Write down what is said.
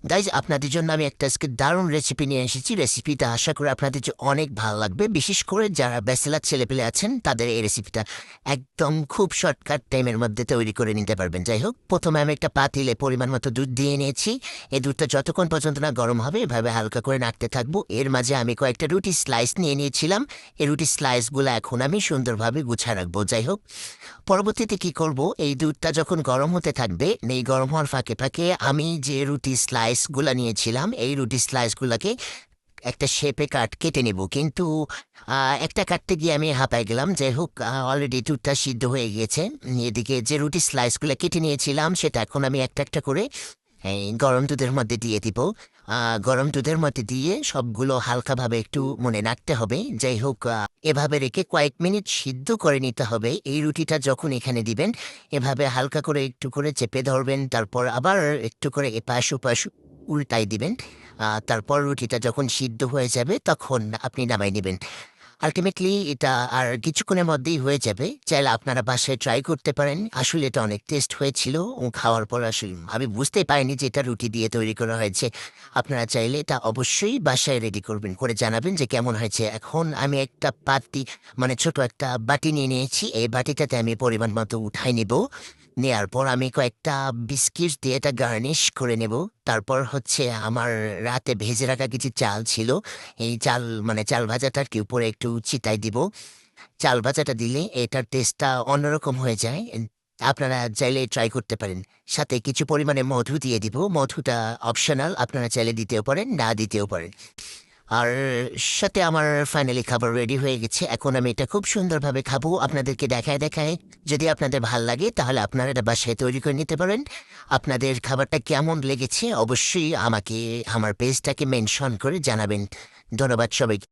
Guys আপনাদের জন্য আমি একটা আজকে দারুণ রেসিপি নিয়ে এসেছি। রেসিপিটা আশা করি আপনাদের অনেক ভালো লাগবে, বিশেষ করে যারা ব্যাচেলার ছেলেপেলে আছেন তাদের এই রেসিপিটা একদম খুব শর্টকাট টাইমের মধ্যে তৈরি করে নিতে পারবেন। যাই হোক, প্রথমে আমি একটা পাতিলে পরিমাণ মতো দুধ দিয়ে নিয়েছি। এই দুধটা যতক্ষণ পর্যন্ত না গরম হবে এভাবে হালকা করে নাড়তে থাকবো। এর মাঝে আমি কয়েকটা রুটি স্লাইস নিয়ে নিয়েছিলাম। এই রুটি স্লাইসগুলো এখন আমি সুন্দরভাবে গুছিয়ে রাখবো। যাই হোক, পরবর্তীতে কি করব, এই দুধটা যখন গরম হতে থাকবে, এই গরম হওয়ার ফাঁকে ফাঁকে আমি যে রুটি স্লাইসগুলো নিয়েছিলাম এই রুটি স্লাইসগুলোকে একটা শেপে কেটে নেব। কিন্তু একটা কাটতে গিয়ে আমি হাঁপায় গেলাম। যাই হোক, অলরেডি দুধটা সিদ্ধ হয়ে গিয়েছে। এদিকে যে রুটি স্লাইসগুলো কেটে নিয়েছিলাম সেটা এখন আমি একটা একটা করে এই গরম দুধের মধ্যে দিয়ে দিব। গরম দুধের মধ্যে দিয়ে সবগুলো হালকাভাবে একটু মনে নাড়তে হবে। যাই হোক, এভাবে রেখে কয়েক মিনিট সিদ্ধ করে নিতে হবে। এই রুটিটা যখন এখানে দিবেন এভাবে হালকা করে একটু করে চেপে ধরবেন, তারপর আবার একটু করে এপাশ ওপাশ উল্টাই দিবেন। তারপর রুটিটা যখন সিদ্ধ হয়ে যাবে তখন আপনি নামাই নেবেন। আলটিমেটলি এটা আর কিছুক্ষণের মধ্যেই হয়ে যাবে। চাইলে আপনারা বাসায় ট্রাই করতে পারেন। আসলে এটা অনেক টেস্ট হয়েছিল ও খাওয়ার পর আসলে আমি বুঝতেই পারিনি যে এটা রুটি দিয়ে তৈরি করা হয়েছে। আপনারা চাইলে এটা অবশ্যই বাসায় রেডি করবেন, করে জানাবেন যে কেমন হয়েছে। এখন আমি একটা পাতি মানে ছোট একটা বাটি নিয়ে নিয়েছি। এই বাটিটাতে আমি পরিমাণ মতো উঠাই নেব। নেয়ার পর আমি কয়েকটা বিস্কিট দিয়ে এটা গার্নিশ করে নেব। তারপর হচ্ছে আমার রাতে ভেজে রাখা কিছু চাল ছিল। এই চাল মানে চাল ভাজাটার কি উপরে একটু ছিটাই দিব। চাল ভাজাটা দিলে এটার টেস্টটা অন্যরকম হয়ে যায়। আপনারা চাইলে ট্রাই করতে পারেন। সাথে কিছু পরিমাণে মধু দিয়ে দিব। মধুটা অপশনাল, আপনারা চাইলে দিতেও পারেন, না দিতেও পারেন। আর সাথে আমার ফাইনালি খাবার রেডি হয়ে গেছে। এখন আমি এটা খুব সুন্দরভাবে খাবো, আপনাদেরকে দেখায় দেখায়। যদি আপনাদের ভাল লাগে তাহলে আপনারা এটা বাসায় তৈরি করে নিতে পারেন। আপনাদের খাবারটা কেমন লেগেছে অবশ্যই আমাকে আমার পেজটাকে মেনশন করে জানাবেন। ধন্যবাদ সবাইকে।